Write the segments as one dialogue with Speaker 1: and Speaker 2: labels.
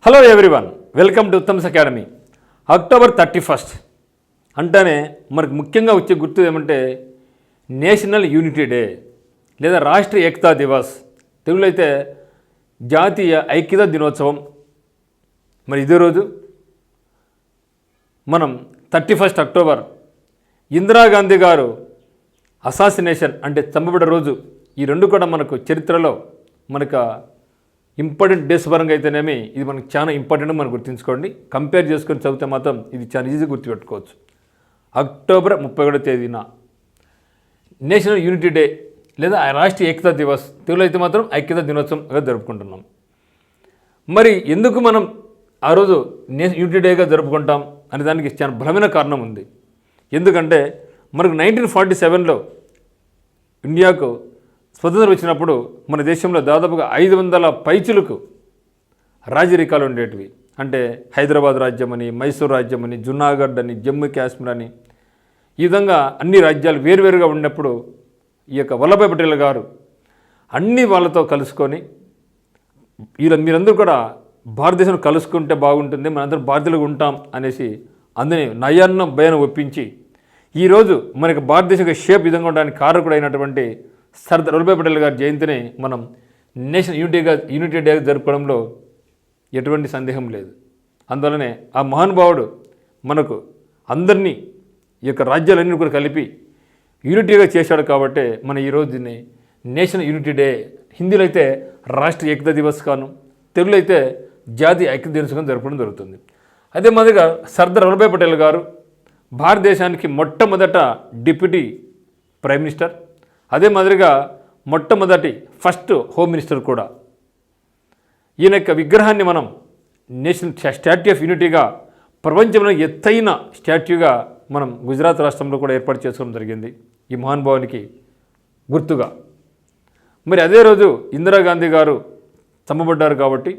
Speaker 1: Hello everyone, welcome to Uttam's academy. October 31 అంటేనే మనకు ముఖ్యంగా వచ్చే గుర్తు ఏమంటే నేషనల్ యూనిటీ డే లేదా రాష్ట్రీయ ఏకతా దివస్, తెలుగులో అయితే జాతీయ ఐక్యతా దినోత్సవం. మరి ఇదే రోజు మనం 31 అక్టోబర్ ఇందిరాగాంధీ గారు అసాసినేషన్ అంటే చంపబడ్డ రోజు. ఈ రెండు కూడా మనకు చరిత్రలో మనకు ఇంపార్టెంట్ డేస్ పరంగా అయితేనేమి ఇది మనకు చాలా ఇంపార్టెంట్ మనం గుర్తుంచుకోండి. కంపేర్ చేసుకొని చదివితే మాత్రం ఇది చాలా ఈజీ గుర్తుపెట్టుకోవచ్చు. అక్టోబర్ 31 తేదీన నేషనల్ యూనిటీ డే లేదా రాష్ట్రీయ ఏకతా దివస్, తెలుగులో అయితే మాత్రం ఐక్యతా దినోత్సవంగా జరుపుకుంటున్నాం. మరి ఎందుకు మనం ఆ రోజు యూనిటీ డేగా జరుపుకుంటాం అనే దానికి చాలా బలమైన కారణం ఉంది. ఎందుకంటే మనకు 1947లో ఇండియాకు స్వతంత్రం వచ్చినప్పుడు మన దేశంలో దాదాపుగా 500 పైచులకు రాజరికాలు ఉండేటివి. అంటే హైదరాబాద్ రాజ్యం అని, మైసూర్ రాజ్యం అని, జునాగఢ్ అని, జమ్మూ కాశ్మీర్ అని, ఈ విధంగా అన్ని రాజ్యాలు వేరువేరుగా ఉన్నప్పుడు ఈ యొక్క వల్లభాయ్ పటేల్ గారు అన్ని వాళ్ళతో కలుసుకొని మీరందరూ కూడా భారతదేశం కలుసుకుంటే బాగుంటుంది, మనందరం భారతీయులుగా ఉంటాం అనేసి అందరినీ నయాన్న భయాన్ని ఒప్పించి ఈరోజు మనకి భారతదేశం షేప్ విధంగా ఉండడానికి కారకుడు అయినటువంటి సర్దార్ వల్లభాయ్ పటేల్ గారి జయంతిని మనం నేషనల్ యూనిటీ డేగా జరుపుకోవడంలో ఎటువంటి సందేహం లేదు. అందువల్లనే ఆ మహానుభావుడు మనకు అందరినీ ఈ యొక్క రాజ్యాలన్నీ కూడా కలిపి యూనిటీగా చేశాడు. కాబట్టి మన ఈరోజు దీన్ని నేషనల్ యూనిటీ డే, హిందీలో అయితే రాష్ట్రీయ ఏకతా దివస్ కాను, తెలుగులో అయితే జాతీయ ఐక్యతా దినోత్సవం జరపడం జరుగుతుంది. అదే మాదిరిగా సర్దార్ వల్లభాయ్ పటేల్ గారు భారతదేశానికి మొట్టమొదట డిప్యూటీ ప్రైమ్ మినిస్టర్, అదే మాదిరిగా మొట్టమొదటి ఫస్ట్ హోమ్ మినిస్టర్ కూడా. ఈయన యొక్క విగ్రహాన్ని మనం నేషనల్ స్టాట్యూ ఆఫ్ యూనిటీగా, ప్రపంచంలో ఎత్తైన స్టాట్యూగా మనం గుజరాత్ రాష్ట్రంలో కూడా ఏర్పాటు చేసుకోవడం జరిగింది ఈ మహానుభావునికి గుర్తుగా. మరి అదే రోజు ఇందిరాగాంధీ గారు చంపబడ్డారు కాబట్టి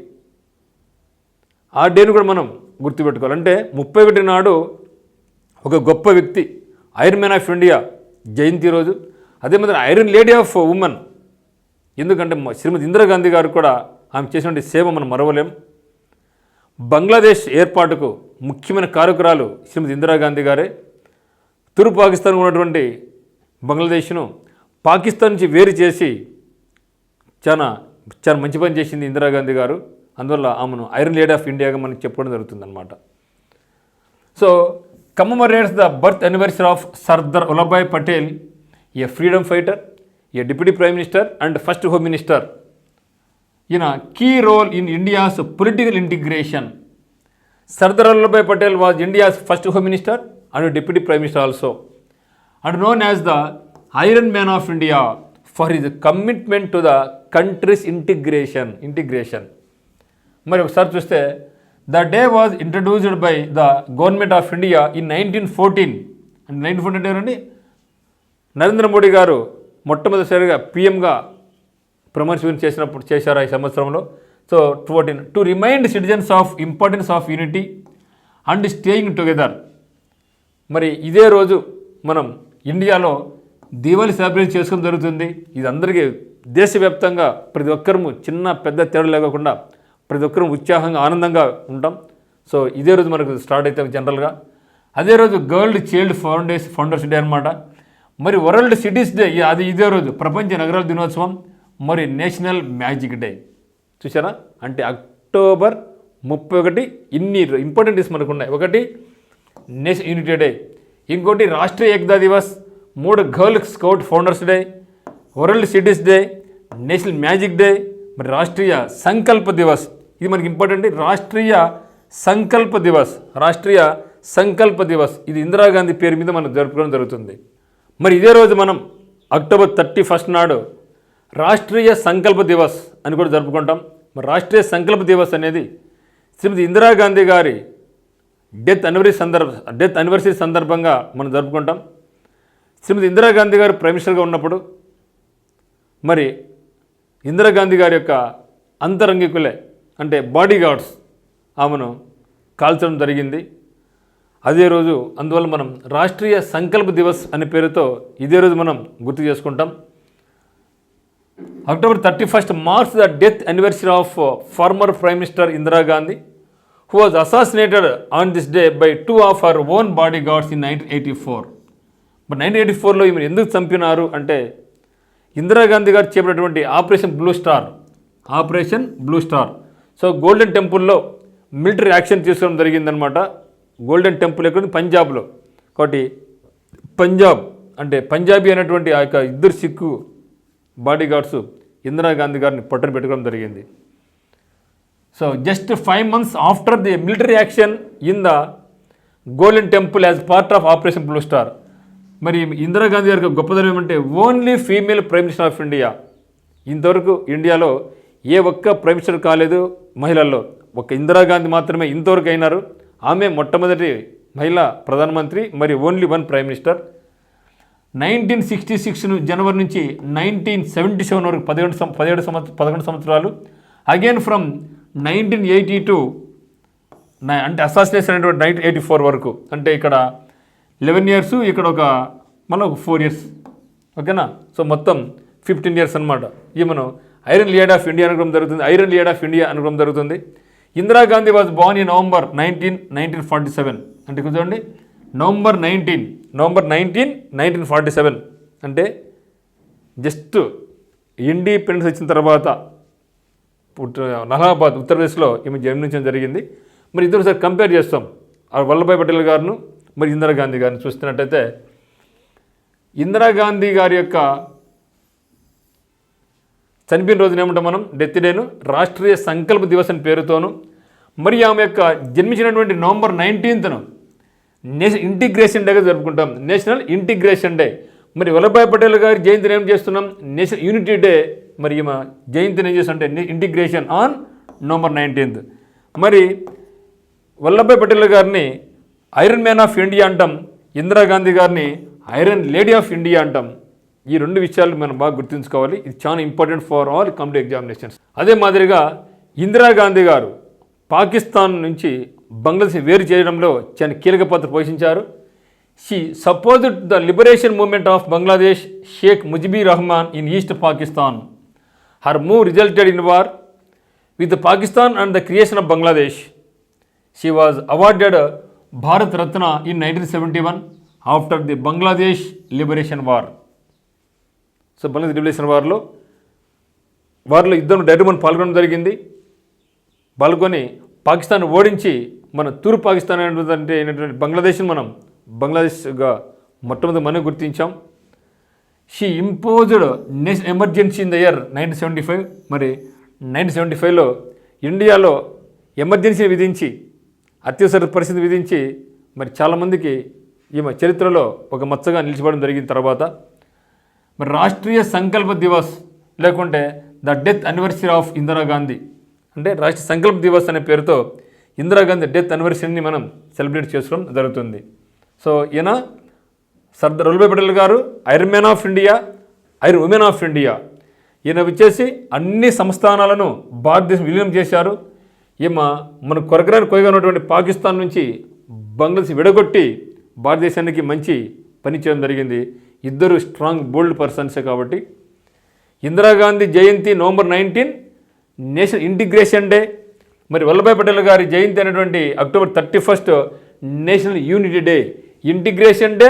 Speaker 1: ఆ డేను కూడా మనం గుర్తుపెట్టుకోవాలి. అంటే 31 నాడు ఒక గొప్ప వ్యక్తి, ఐరన్ మ్యాన్ ఆఫ్ ఇండియా జయంతి రోజు. అదే మాత్రం ఐరన్ లేడీ ఆఫ్ ఉమెన్, ఎందుకంటే శ్రీమతి ఇందిరాగాంధీ గారు కూడా ఆమె చేసినటువంటి సేవ మనం మరవలేం. బంగ్లాదేశ్ ఏర్పాటుకు ముఖ్యమైన కారకురాలు శ్రీమతి ఇందిరాగాంధీ గారే. తూర్పు పాకిస్తాన్ ఉన్నటువంటి బంగ్లాదేశ్ను పాకిస్తాన్ నుంచి వేరు చేసి చాలా మంచి పని చేసింది ఇందిరాగాంధీ గారు. అందువల్ల ఆమెను ఐరన్ లేడీ ఆఫ్ ఇండియాగా మనకి చెప్పడం జరుగుతుందన్నమాట. So commemorates the birth anniversary of Sardar Vallabhbhai Patel, a freedom fighter, a deputy prime minister and first home minister in a key role in India's political integration. Sardar Vallabhbhai Patel was India's first home minister and a deputy prime minister also, and known as the Iron Man of India for his commitment to the country's integration. మరి ఒకసారి చూస్తే the day was introduced by the government of India in 1914. and 1914 అంటే నరేంద్ర మోడీ గారు మొట్టమొదటిసారిగా పిఎంగా ప్రమాణ చేశారు ఈ సంవత్సరంలో. So 14 to remind citizens of importance of unity and staying together. మరి ఇదే రోజు మనం ఇండియాలో దీపావళి సెలబ్రేట్ చేసుకోవడం జరుగుతుంది. ఇది అందరికీ దేశవ్యాప్తంగా ప్రతి ఒక్కరూ చిన్న పెద్ద తేడా లేకుండా ప్రతి ఒక్కరూ ఉత్సాహంగా ఆనందంగా ఉంటాం. సో ఇదే రోజు మనకు స్టార్ట్ అవుతాం జనరల్గా. అదే రోజు వరల్డ్ చైల్డ్ ఫౌండర్స్ డే అనమాట. మరి వరల్డ్ సిటీస్ డే, అది ఇదే రోజు ప్రపంచ నగరాల దినోత్సవం. మరి నేషనల్ మ్యాజిక్ డే. చూసారా, అంటే అక్టోబర్ 31 ఇన్ని ఇంపార్టెంట్ డేస్ మనకు ఉన్నాయి. ఒకటి నేషనల్ యూనిటీ డే, ఇంకోటి Rashtriya Ekta Diwas, 3 girl scout founders day, world cities day, national magic day, మరి రాష్ట్రీయ సంకల్ప దివస్. ఇది మనకి ఇంపార్టెంట్. రాష్ట్రీయ సంకల్ప దివస్ ఇది ఇందిరాగాంధీ పేరు మీద మనం జరుపుకోవడం జరుగుతుంది. మరి ఇదే రోజు మనం అక్టోబర్ 31 నాడు రాష్ట్రీయ సంకల్ప దివస్ అని కూడా జరుపుకుంటాం. మరి రాష్ట్రీయ సంకల్ప దివస్ అనేది శ్రీమతి ఇందిరాగాంధీ గారి డెత్ అనివర్సరీ సందర్భంగా మనం జరుపుకుంటాం. శ్రీమతి ఇందిరాగాంధీ గారు ప్రైమ్ మినిస్టర్గా ఉన్నప్పుడు మరి ఇందిరాగాంధీ గారి యొక్క అంతరంగికులే అంటే బాడీ గార్డ్స్ ఆమెను కాల్చడం జరిగింది అదే రోజు. అందువల్ల మనం రాష్ట్రీయ సంకల్ప దివస్ అనే పేరుతో ఇదే రోజు మనం గుర్తు చేసుకుంటాం. October 31st marks the death anniversary of former Prime Minister Indira Gandhi. who was assassinated on this day by two of her own bodyguards in 1984. మరి 1984లో ఈమెను ఎందుకు చంపినారు అంటే ఇందిరాగాంధీ గారు చేపట్టినటువంటి operation blue star. So golden టెంపుల్లో మిలిటరీ యాక్షన్ తీసుకోవడం జరిగిందనమాట. Golden temple ఎక్కడ పంజాబ్లో. కాబట్టి పంజాబ్ అంటే పంజాబీ అనేటువంటి ఆ యొక్క ఇద్దరు సిక్కు బాడీగార్డ్స్ ఇందిరాగాంధీ గారిని పట్టున పెట్టుకోవడం జరిగింది. So just 5 months after the military action in the golden temple as part of operation blue star. మరి ఇందిరాగాంధీ గారికి గొప్పదనం ఏమంటే only female prime minister of India. ఇంతవరకు ఇండియాలో ఏ ఒక్క ప్రైమ్ మినిస్టర్ కాలేదు మహిళల్లో, ఒక ఇందిరాగాంధీ మాత్రమే ఇంతవరకు అయినారు. ఆమె మొట్టమొదటి మహిళా ప్రధానమంత్రి, మరి ఓన్లీ వన్ ప్రైమ్ మినిస్టర్. 1966 జనవరి నుంచి 1977 వరకు 11 సంవత్సరాలు. అగైన్ ఫ్రమ్ 1982 అంటే అసాసినేషన్ అనేటువంటి 1984 వరకు, అంటే ఇక్కడ 11 years, ఇక్కడ మళ్ళీ ఒక 4 years. ఓకేనా. సో మొత్తం 15 years అనమాట. ఈమెను ఐరన్ లేడీ ఆఫ్ ఇండియా అనుకోవడం జరుగుతుంది. Indira Gandhi was Born in November 1947. అంటే చూడండి, నవంబర్ 19, 1947 అంటే జస్ట్ ఇండిపెండెన్స్ వచ్చిన తర్వాత అలహాబాద్ ఉత్తరప్రదేశ్లో ఈమె జన్మించడం జరిగింది. మరి ఇద్దరు సార్ కంపేర్ చేస్తాం, వల్లభాయ్ పటేల్ గారును మరి ఇందిరాగాంధీ గారిని చూస్తున్నట్టయితే, ఇందిరాగాంధీ గారి యొక్క చనిపోయిన రోజున ఏమంటాం మనం, డెత్ డేను రాష్ట్రీయ సంకల్ప దివస్ అని పేరుతోను, మరి ఆమె యొక్క జన్మించినటువంటి నవంబర్ 19th నేషనల్ ఇంటిగ్రేషన్ డేగా జరుపుకుంటాం. National integration day. మరి వల్లభాయ్ పటేల్ గారి జయంతిని ఏం చేస్తున్నాం, నేషనల్ యూనిటీ డే. మరి ఈమె జయంతిని ఏం చేస్తుంటే ఇంటిగ్రేషన్ ఆన్ నవంబర్ 19th. మరి వల్లభాయ్ పటేల్ గారిని ఐరన్ మ్యాన్ ఆఫ్ ఇండియా అంటాం, ఇందిరాగాంధీ గారిని ఐరన్ లేడీ ఆఫ్ ఇండియా అంటాం. ఈ రెండు విషయాలు మనం బాగా గుర్తుంచుకోవాలి. ఇది చాలా important for all competitive examinations. అదే మాదిరిగా ఇందిరాగాంధీ గారు పాకిస్తాన్ నుంచి బంగ్లాదేశ్ వేరు చేయడంలో చాలా కీలక పాత్ర పోషించారు. She supported the liberation movement of Bangladesh Sheikh Mujibur Rahman in east Pakistan. Her move resulted in war with Pakistan and the creation of Bangladesh. She was awarded Bharat Ratna in 1971 after the Bangladesh liberation war. So Bangladesh liberation వార్లో ఇద్దరు డైరెక్ట్ మనం పాల్గొనడం జరిగింది. పాల్గొని పాకిస్తాన్ ఓడించి మన తూర్పు పాకిస్తాన్ అయినటువంటి బంగ్లాదేశ్ని మనం బంగ్లాదేశ్గా మొట్టమొదటి మనం గుర్తించాం. She imposed national emergency in the year 1975. మరి 1975లో ఇండియాలో ఎమర్జెన్సీ విధించి, అత్యవసర పరిస్థితి విధించి, మరి చాలామందికి ఈమె చరిత్రలో ఒక మచ్చగా నిలిచిపోవడం జరిగిన తర్వాత, మరి రాష్ట్రీయ సంకల్ప దివస్ లేకుంటే the death anniversary of Indira Gandhi అంటే రాష్ట్రీయ సంకల్ప దివస్ అనే పేరుతో ఇందిరాగాంధీ డెత్ యానివర్సరీని మనం సెలబ్రేట్ చేసుకోవడం జరుగుతుంది. సో ఈయన సర్దార్ వల్లభాయ్ పటేల్ గారు iron man of India, iron women of India. ఈయన వచ్చేసి అన్ని సంస్థానాలను భారతదేశం విలీనం చేశారు. ఈమె మన కొరకరాని ఉన్నటువంటి పాకిస్తాన్ నుంచి బంగ్లాదేశ్ విడగొట్టి భారతదేశానికి మంచి పని చేయడం జరిగింది. ఇద్దరు స్ట్రాంగ్ బోల్డ్ పర్సన్సే. కాబట్టి ఇందిరాగాంధీ జయంతి నవంబర్ 19 నేషనల్ ఇంటిగ్రేషన్ డే. మరి వల్లభాయ్ పటేల్ గారి జయంతి అనేటువంటి October 31 national unity day. Integration day,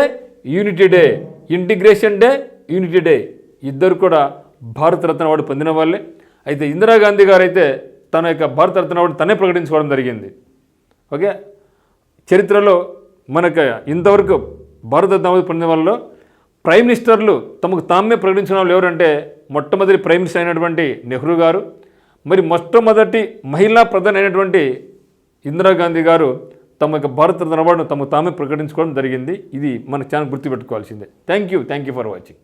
Speaker 1: unity day, integration day, unity day. ఇద్దరు కూడా భారతరత్న అవార్డు పొందిన వాళ్ళే. అయితే ఇందిరాగాంధీ గారు అయితే తన యొక్క భారతరత్న అవార్డు తనే ప్రకటించుకోవడం జరిగింది. ఓకే. చరిత్రలో మనకు ఇంతవరకు భారతరత్న అవార్డు పొందిన వాళ్ళలో ప్రైమ్ మినిస్టర్లు తమకు తామే ప్రకటించిన వాళ్ళు ఎవరంటే, మొట్టమొదటి ప్రైమ్ మినిస్టర్ అయినటువంటి నెహ్రూ గారు, మరి మొట్టమొదటి మహిళా ప్రధాని అయినటువంటి ఇందిరాగాంధీ గారు తమ యొక్క భారతరత్న అవార్డును తమకు తామే ప్రకటించుకోవడం జరిగింది. ఇది మన ఛానల్ గుర్తుపెట్టుకోవాల్సిందే. Thank you for watching.